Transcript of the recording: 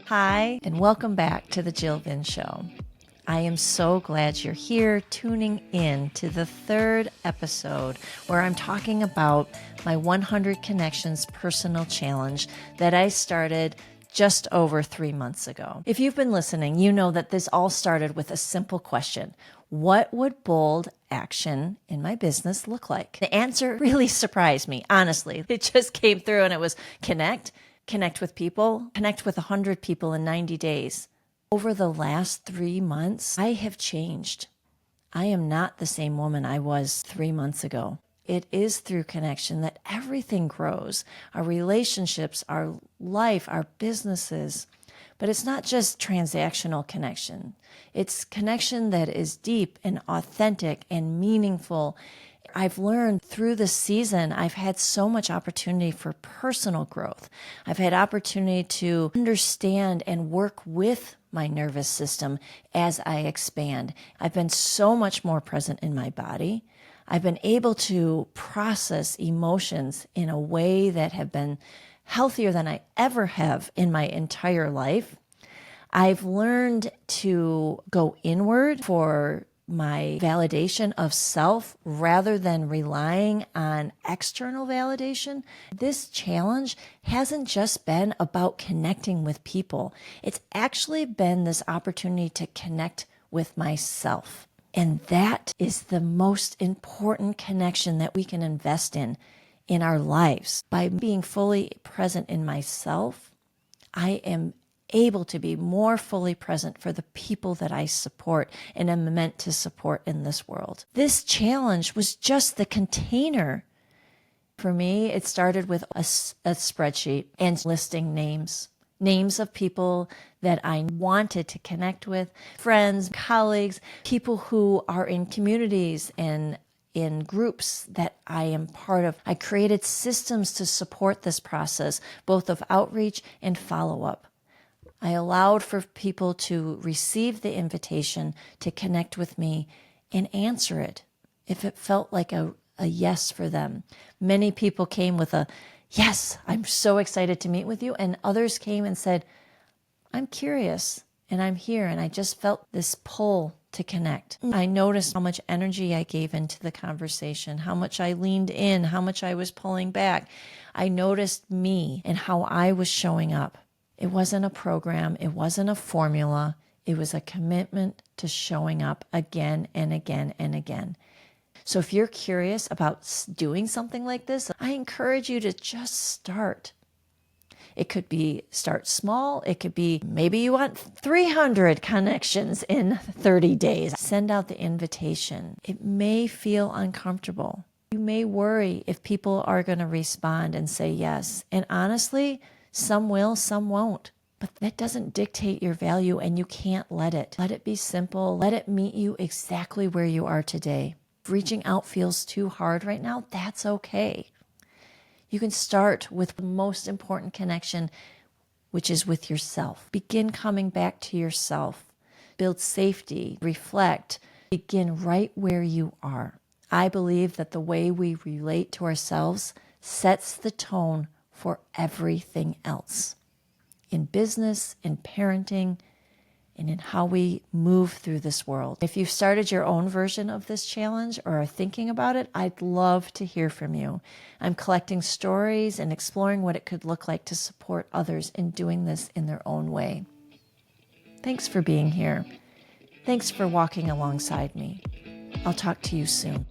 Hi, and welcome back to the Jill Vin Show. I am so glad you're here tuning in to the third episode where I'm talking about my 100 Connections personal challenge that I started just over 3 months ago. If you've been listening, you know that this all started with a simple question. What would bold action in my business look like? The answer really surprised me, honestly. It just came through and it was connect with people, connect with 100 people in 90 days. Over the last 3 months, I have changed. I am not the same woman I was 3 months ago. It is through connection that everything grows. Our relationships, our life, our businesses. But it's not just transactional connection. It's connection that is deep and authentic and meaningful. I've learned through this season, I've had so much opportunity for personal growth. I've had opportunity to understand and work with my nervous system as I expand. I've been so much more present in my body. I've been able to process emotions in a way that have been healthier than I ever have in my entire life. I've learned to go inward for my validation of self rather than relying on external validation. This challenge hasn't just been about connecting with people. It's actually been this opportunity to connect with myself. And that is the most important connection that we can invest in our lives. By being fully present in myself, I am able to be more fully present for the people that I support and am meant to support in this world. This challenge was just the container. For me, it started with a spreadsheet and listing names of people that I wanted to connect with, friends, colleagues, people who are in communities and in groups that I am part of. I created systems to support this process, both of outreach and follow-up. I allowed for people to receive the invitation to connect with me and answer it if it felt like a yes for them. Many people came with a, yes, I'm so excited to meet with you. And others came and said, I'm curious and I'm here. And I just felt this pull to connect. I noticed how much energy I gave into the conversation, how much I leaned in, how much I was pulling back. I noticed me and how I was showing up. It wasn't a program. It wasn't a formula. It was a commitment to showing up again and again and again. So if you're curious about doing something like this, I encourage you to just start. It could be start small. It could be maybe you want 300 connections in 30 days. Send out the invitation. It may feel uncomfortable. You may worry if people are going to respond and say yes. And honestly, some will, some won't. But that doesn't dictate your value, and you can't let it. Let it be simple. Let it meet you exactly where you are today. If reaching out feels too hard right now, that's okay. You can start with the most important connection, which is with yourself. Begin coming back to yourself. Build safety, reflect, begin right where you are. I believe that the way we relate to ourselves sets the tone for everything else. In business, in parenting, and in how we move through this world. If you've started your own version of this challenge or are thinking about it, I'd love to hear from you. I'm collecting stories and exploring what it could look like to support others in doing this in their own way. Thanks for being here. Thanks for walking alongside me. I'll talk to you soon.